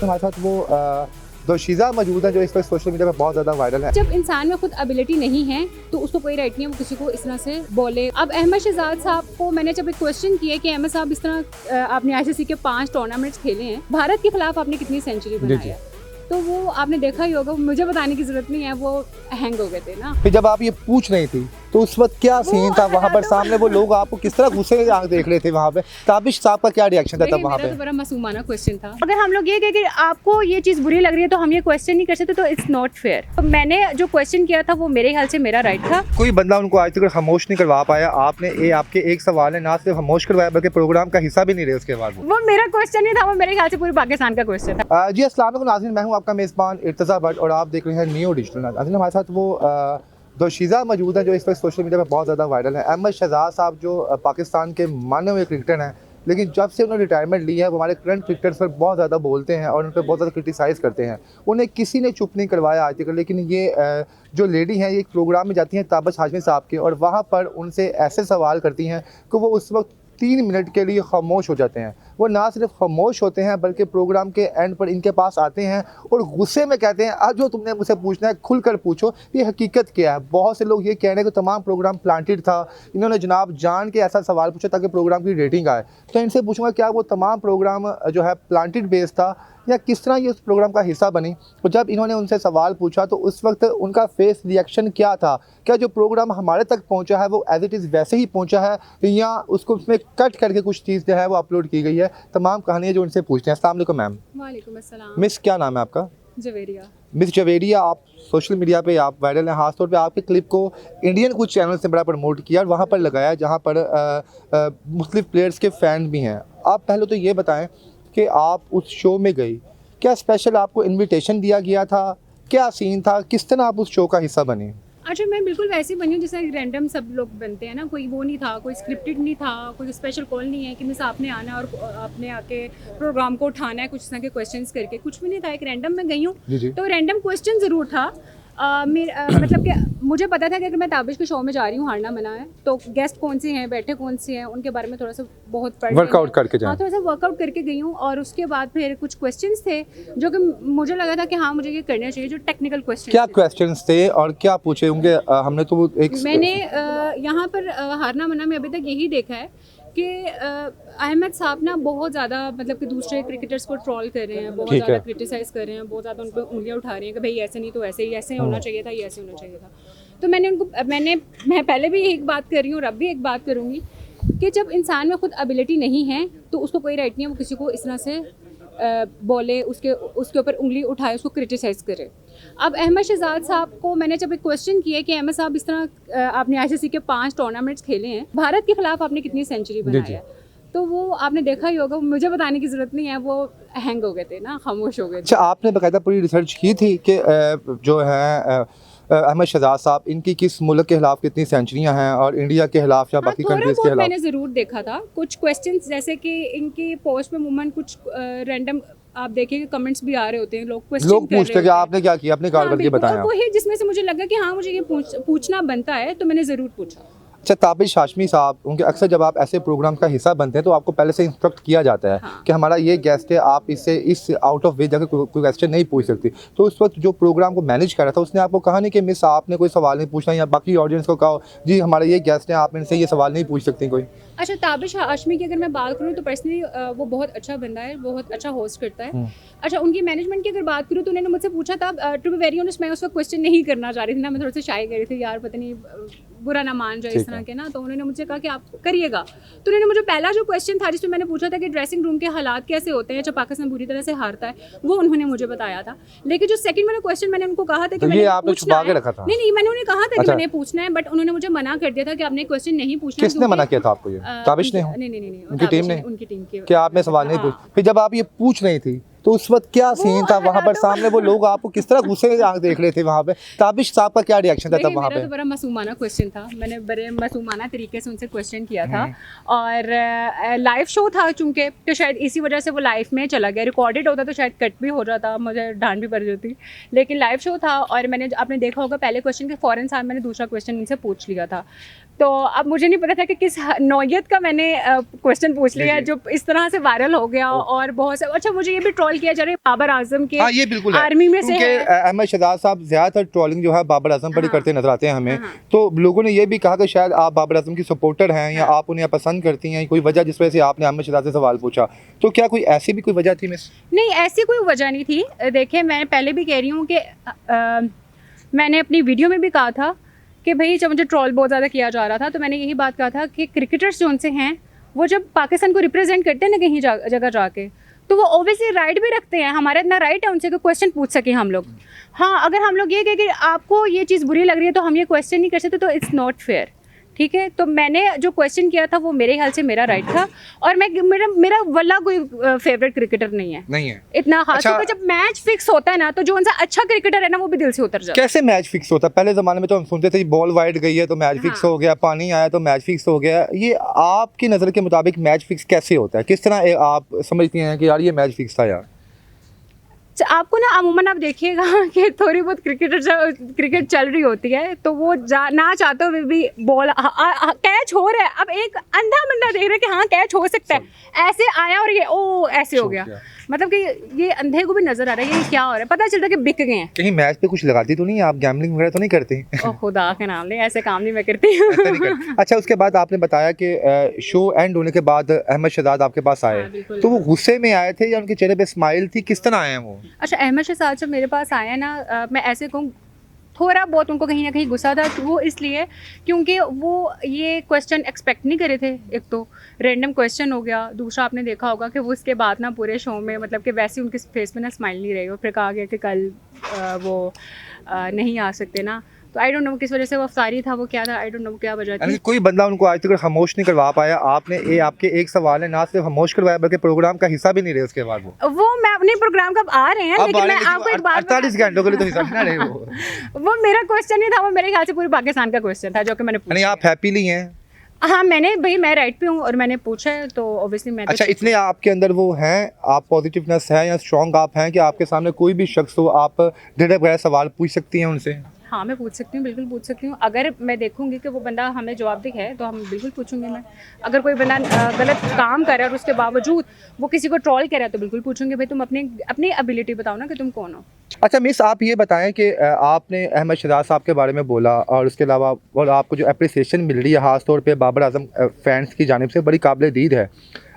हमारे साथ वो दोशीज़ा मौजूद है जो इस वक्त सोशल मीडिया पर बहुत ज़्यादा वायरल है। जब इंसान में खुद एबिलिटी नहीं है तो उसको कोई राइट नहीं है वो किसी को इस तरह से बोले। अब अहमद शहजाद साहब को मैंने जब एक क्वेश्चन किया कि अहमद साहब इस तरह आपने आईसीसी के 5 टूर्नामेंट्स खेले हैं, भारत के खिलाफ आपने कितनी सेंचुरी बनाई है, तो वो आपने देखा ही होगा, मुझे बताने की जरूरत नहीं है, वो हैंग हो गए थे ना। फिर जब आप ये पूछ रही थी तो उस वक्त क्या सीन था वहाँ पर, सामने वो लोग आपको किस तरह गुस्से से आंख देख रहे थे वहाँ पे? ताबिश साहब का क्या रिएक्शन था तब वहाँ पे? तो बड़ा मासूमाना क्वेश्चन था। अगर हम लोग ये कहें कि आपको ये चीज़ बुरी लग रही है तो हम ये क्वेश्चन नहीं कर सकते, तो इट्स नॉट फेयर। तो मैंने जो क्वेश्चन किया था वो मेरे ख्याल से मेरा राइट था। कोई बंदा उनको आज तक खामोश नहीं करवा पाया। आपने आपके एक सवाल ने ना सिर्फ खामोश करवाया बल्कि प्रोग्राम का हिस्सा भी नहीं रहे उसके बाद। वो मेरा क्वेश्चन नहीं था, वो मेरे ख्याल से पूरे पाकिस्तान का क्वेश्चन था। जी अस्सलाम वालेकुम नाज़रीन, मैं हूँ आपका मेज़बान इर्तज़ा भट्ट और आप देख रहे हैं न्यू डिजिटल। नाज़रीन हमारे साथ वो दोशीज़ा मौजूद है जो इस वक्त सोशल मीडिया पर बहुत ज़्यादा वायरल है। अहमद शहजाद साहब जो पाकिस्तान के माने हुए क्रिकेटर हैं, लेकिन जब से उन्होंने रिटायरमेंट ली है वो हमारे करंट क्रिकेटर्स पर बहुत ज़्यादा बोलते हैं और उन पर बहुत ज़्यादा क्रिटिसाइज़ करते हैं। उन्हें किसी ने चुप नहीं करवाया आज तक। लेकिन ये जो लेडी हैं ये एक प्रोग्राम में जाती हैं ताबिश हाशमी साहब के, और वहाँ पर उनसे ऐसे सवाल करती हैं कि वो उस वक्त 3 मिनट के लिए खामोश हो जाते हैं। वो ना सिर्फ खामोश होते हैं बल्कि प्रोग्राम के एंड पर इनके पास आते हैं और गुस्से में कहते हैं आज जो तुमने मुझसे पूछना है खुलकर पूछो, ये हकीकत क्या है। बहुत से लोग ये कह रहे हैं कि तमाम प्रोग्राम प्लांटेड था, इन्होंने जनाब जान के ऐसा सवाल पूछा ताकि प्रोग्राम की रेटिंग आए। तो इनसे पूछूंगा क्या वो तमाम प्रोग्राम जो है प्लांटेड बेस था या किस तरह ये उस प्रोग्राम का हिस्सा बनी। तो जब इन्होंने उनसे सवाल पूछा तो उस वक्त उनका फेस रिएक्शन क्या था? क्या जो प्रोग्राम हमारे तक पहुंचा है वो एज इट इज़ वैसे ही पहुंचा है या उसको उसमें कट करके कुछ चीज़ जो है वो अपलोड की गई है? तमाम कहानियाँ जो उनसे पूछते हैं। अस्सलाम वालेकुम मैम। वालेकुम अस्सलाम। मिस क्या नाम है आपका? जवेरिया। मिस जवेरिया, आप सोशल मीडिया पे आप वायरल हैं। खासतौर पे आपके क्लिप को इंडियन कुछ चैनल से बड़ा प्रमोट किया और वहाँ पर लगाया जहाँ पर मुख्तलिफ प्लेयर्स के फ़ैन भी हैं। आप पहले तो ये बताएं कि आप उस शो में गई, क्या स्पेशल आपको इनविटेशन दिया गया था, क्या सीन था, किस तरह आप उस शो का हिस्सा बने? अच्छा, मैं बिल्कुल वैसे ही बनी हूँ जैसे रैंडम सब लोग बनते हैं ना, कोई वो नहीं था, कोई स्क्रिप्टेड नहीं था, कोई स्पेशल कॉल नहीं है कि मिस आपने आना और आपने आके प्रोग्राम को उठाना है कुछ तरह के क्वेश्चंस करके, कुछ भी नहीं था। एक रैंडम में गई हूँ तो रैंडम क्वेश्चन ज़रूर था। मतलब कि मुझे पता था कि अगर मैं ताबिश के शो में जा रही हूँ, हारना मना है, तो गेस्ट कौन से हैं, बैठे कौन से हैं, उनके बारे में थोड़ा सा बहुत वर्कआउट करके जाए। हाँ, थोड़ा सा वर्कआउट करके गई हूँ। और उसके बाद फिर कुछ क्वेश्चंस थे जो कि मुझे लगा था कि हाँ मुझे ये करना चाहिए, जो टेक्निकल क्वेश्चन। क्या क्वेश्चंस थे और क्या पूछे होंगे? हमने तो एक मैंने यहाँ पर हारना मना में अभी तक यही देखा है कि अहमद साहब ना बहुत ज़्यादा मतलब कि दूसरे क्रिकेटर्स को ट्रोल कर रहे हैं, बहुत ज़्यादा क्रिटिसाइज़ कर रहे हैं, बहुत ज़्यादा उन पर उंगलियां उठा रहे हैं कि भाई ऐसे नहीं तो ऐसे ही, ऐसे होना चाहिए था, ये ऐसे होना चाहिए था। तो मैं पहले भी एक बात कर रही हूँ और अब भी एक बात करूँगी कि जब इंसान में खुद एबिलिटी नहीं है तो उसको कोई राइट नहीं है वो किसी को इस तरह से बोले, उसके ऊपर उंगली उठाए, उसको क्रिटिसाइज़ करे। अब अहमद शहजाद साहब को मैंने जब एक क्वेश्चन किया कि अहमद साहब इस तरह आपने आईसीसी के 5 टूर्नामेंट्स खेले हैं, भारत के खिलाफ आपने कितनी सेंचुरी बनाई है, तो वो आपने देखा ही होगा, मुझे बताने की ज़रूरत नहीं है, वो हैंग हो गए थे ना, खामोश हो गए थे। अच्छा, आपने बाकायदा पूरी रिसर्च की थी कि जो है अहमद शहजाद साहब इनकी किस मुल्क के खिलाफ कितनी सेंचुरियां हैं और इंडिया के खिलाफ या बाकी कंट्रीज के खिलाफ? मैंने ज़रूर देखा था कुछ क्वेश्चंस, जैसे कि इनकी पोस्ट में मूवमेंट कुछ रैंडम आप देखिए कमेंट्स भी आ रहे होते हैं, लोग पूछते हैं कि आपने क्या किया, अपने कारकर्दगी बताएं। वही जिसमें से मुझे लगा कि हाँ मुझे ये पूछना बनता है, तो मैंने ज़रूर पूछा। अच्छा, ताबिश हाशमी साहब, उनके अक्सर जब आप ऐसे प्रोग्राम का हिस्सा बनते हैं तो आपको पहले से इंस्ट्रक्ट किया जाता है कि हमारा ये गेस्ट है, आप इससे इस आउट ऑफ वे जाकर कोई क्वेश्चन नहीं पूछ सकती। तो उस वक्त जो प्रोग्राम को मैनेज कर रहा था उसने आपको कहा नहीं कि मिस आपने कोई सवाल नहीं पूछना, या बाकी ऑडियंस को कहो जी हमारा ये गेस्ट है, आप इनसे ये सवाल नहीं पूछ सकती कोई? अच्छा, ताबिश हाशमी की अगर मैं बात करूँ तो पर्सनली वो बहुत अच्छा बंदा है, बहुत अच्छा होस्ट करता है। अच्छा, उनकी मैनेजमेंट की अगर बात करूँ तो उन्होंने मुझसे पूछा था, टू बी वेरी ऑनेस्ट मैं उसका क्वेश्चन नहीं करना चाह रही थी ना, मैं थोड़ा सा शाय कर रही थी, यार पता नहीं बुरा ना मान जाए इस तरह के ना, तो उन्होंने मुझे कहा कि आप करिएगा। तो उन्होंने मुझे पहला जो क्वेश्चन था जिसमें मैंने पूछा था कि ड्रेसिंग रूम के हालात कैसे होते हैं जब पाकिस्तान बुरी तरह से हारता है, वो उन्होंने मुझे बताया था। लेकिन जो सेकंड वाला क्वेश्चन मैंने उनको कहा था कि मैंने पूछना है, नहीं मैंने उन्हें कहा था कि मैंने पूछना है, बट उन्होंने मुझे मना कर दिया था कि आपने क्वेश्चन नहीं पूछना। किसने मना किया था आपको? ये ताबिश ने? नहीं, उनकी टीम ने? उनकी टीम के। क्या आपने सवाल नहीं पूछा? फिर जब आप ये पूछ रही थी तो उस वक्त क्या सीन था वहाँ पर, सामने वो लोग आपको किस तरह गुस्से से आंख देख रहे थे वहाँ पे? ताबिश साहब का क्या रिएक्शन था तब वहाँ पे? तो बड़ा मासूमाना क्वेश्चन था, मैंने बड़े मासूमाना तरीके से उनसे क्वेश्चन किया था और लाइव शो था चूँकि, तो शायद इसी वजह से वो लाइव में चला गया। रिकॉर्डेड होता तो शायद कट भी हो जाता, मुझे डांट भी पड़ जाती, लेकिन लाइव शो था और मैंने आपने देखा होगा पहले क्वेश्चन के फ़ौरन साथ मैंने दूसरा क्वेश्चन उनसे पूछ लिया था। तो अब मुझे नहीं पता था कि किस नौयत का मैंने क्वेश्चन पूछ लिया जो इस तरह से वायरल हो गया। और बहुत से अच्छा मुझे ये भी ट्रोल किया जा रहा है बाबर आजम के, हाँ ये बिल्कुल आर्मी में से है। अहमद शहजाद साहब ज्यादातर ट्रोलिंग जो है बाबर आजम पर ही करते नजर आते हैं हमें। हाँ। तो लोगों ने ये भी कहा कि शायद आप बाबर आजम की सपोर्टर हैं या आप उन्हें पसंद करती हैं, कोई वजह जिस वजह से आपने अहमद शहजाद से सवाल पूछा। तो क्या कोई ऐसी भी कोई वजह थी मिस? नहीं, ऐसी कोई वजह नहीं थी। देखिए मैं पहले भी कह रही हूँ कि मैंने अपनी वीडियो में भी कहा था कि भाई जब मुझे ट्रोल बहुत ज़्यादा किया जा रहा था तो मैंने यही बात कहा था कि क्रिकेटर्स जो उनसे हैं वो जब पाकिस्तान को रिप्रेजेंट करते हैं ना कहीं जगह जाके, तो वो ओबियसली राइट भी रखते हैं, हमारा इतना राइट है उनसे कि क्वेश्चन पूछ सकें हम लोग। हाँ, अगर हम लोग ये कहें कि आपको ये चीज़ बुरी लग रही है तो हम ये क्वेश्चन नहीं कर सकते, तो इट्स नॉट फेयर। ठीक है, तो मैंने जो क्वेश्चन किया था वो मेरे ख्याल से मेरा राइट था। और मैं मेरा वल्ला कोई फेवरेट क्रिकेटर नहीं है इतना खास। अच्छा, तो जब मैच फिक्स होता है ना तो जो उनसे अच्छा क्रिकेटर है ना वो भी दिल से उतर जाता है। कैसे मैच फिक्स होता है? पहले ज़माने में तो हम सुनते थे बॉल वाइड गई है तो मैच फिक्स हो गया, पानी आया तो मैच फिक्स हो गया। ये आपकी नज़र के मुताबिक मैच फिक्स कैसे होता है? किस तरह आप समझती हैं कि यार ये मैच फिक्स था यार? आपको ना अमूमन आप देखिएगा कि थोड़ी बहुत क्रिकेट चल रही होती है तो वो ना चाहते हुए भी बॉल कैच हो रहा है। अब एक अंधा बंदा देख रहा है कि हाँ कैच हो सकता है, ऐसे आया और ये ओ ऐसे हो गया। मतलब कि ये अंधे को भी नजर आ रहा है ये क्या हो रहा है, पता चलता है कि बिक गए हैं। कहीं मैच पे कुछ लगाती तो नहीं आप? गैम्बलिंग वगैरह तो नहीं करते? ओ खुदा के नाम ले, ऐसे काम नहीं मैं करती हूँ। अच्छा, उसके बाद आपने बताया कि शो एंड होने के बाद अहमद शहजाद आपके पास आए, तो वो गुस्से में आए थे या उनके चेहरे पे स्माइल थी? किस तरह आए हैं वो? अच्छा, अहमद शहजाद जब मेरे पास आया ना, मैं ऐसे कहूँ थोड़ा बहुत उनको कहीं ना कहीं गुस्सा था। वो इसलिए क्योंकि वो ये क्वेश्चन एक्सपेक्ट नहीं करे थे। एक तो रैंडम क्वेश्चन हो गया, दूसरा आपने देखा होगा कि वो उसके बाद ना पूरे शो में मतलब कि वैसे उनके फेस पे ना स्माइल नहीं रही और फिर कहा गया कि कल वो नहीं आ सकते ना। तो आई डोंट नो किस वजह से वो अफ्तारी था, वो क्या था, आई डोंट नो क्या वजह थी। कोई बंदा उनको आज तक खामोश नहीं करवा पाया। आपने आपके एक सवाल है ना सिर्फ खामोश करवाया बल्कि प्रोग्राम का हिस्सा भी नहीं रहे उसके बाद। वो मैं अपने प्रोग्राम का आ रहे हैं लेकिन मैं आपको एक बात 48 घंटों के लिए तो हिस्सा ना रहे वो मेरा क्वेश्चन नहीं था, वो मेरे ख्याल से पूरे पाकिस्तान का क्वेश्चन था जो कि मैंने पूछा। आप हैप्पीली हैं? हाँ, मैं राइट पे हूँ और मैंने पूछा है तो ऑब्वियसली मैं। अच्छा, इतने आपके अंदर वो हैं, आप पॉजिटिवनेस है या स्ट्रॉन्ग आप हैं कि आपके सामने कोई भी शख्स हो आप झिझक बगैर सवाल पूछ सकती हैं उनसे? हाँ, मैं पूछ सकती हूँ, बिल्कुल पूछ सकती हूँ। अगर मैं देखूंगी कि वो बंदा हमें जवाबदेह है तो हम बिल्कुल पूछूंगी। मैं अगर कोई बंदा गलत काम कर रहा है और उसके बावजूद वो किसी को ट्रोल कर रहा है तो बिल्कुल पूछूंगी भाई तुम अपनी एबिलिटी बताओ ना कि तुम कौन हो। अच्छा मिस, आप ये बताएं कि आपने अहमद शहजाद साहब के बारे में बोला और उसके अलावा और आपको जो अप्रिसिएशन मिल रही है ख़ास तौर पे बाबर आजम फैंस की जानिब से बड़ी काबिल दीद है।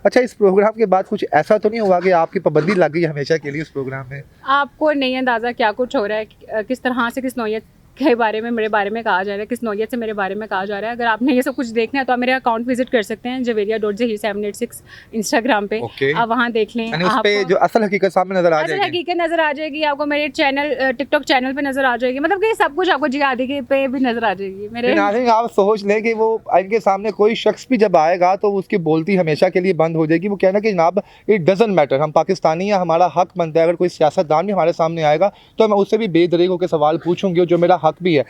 अच्छा, इस प्रोग्राम के बाद कुछ ऐसा तो नहीं हुआ कि आपकी पाबंदी लग गई हमेशा के लिए उस प्रोग्राम में? आपको नहीं अंदाज़ा क्या कुछ हो रहा है, किस तरह से किस नौयत के बारे में मेरे बारे में कहा जा रहा है, किस नौयत से मेरे बारे में कहा जा रहा है। अगर आपने ये सब कुछ देखना है तो आप मेरे अकाउंट विजिट कर सकते हैं javeria.zahir786 इंस्टाग्राम पे। आप वहाँ देख लें, उस पे जो असल हकीकत सामने नजर आ जाएगी। असल हकीकत नजर आ जाएगी आपको, मेरे चैनल टिकटॉक चैनल पे नजर आ जाएगी। मतलब कि सब कुछ आपको जिहादी के पे भी नजर आ जाएगी मेरे। आप सोच लें कि वो इनके सामने कोई शख्स भी जब आएगा तो उसकी बोलती हमेशा के लिए बंद हो जाएगी। वो कहना कि जनाब इट डजंट मैटर, हम पाकिस्तानी हैं, हमारा हक बनता है। अगर कोई सियासतदान भी हमारे सामने आएगा तो मैं उससे भी बेदरीक होकर सवाल पूछूंगी जो मेरा हक भी है।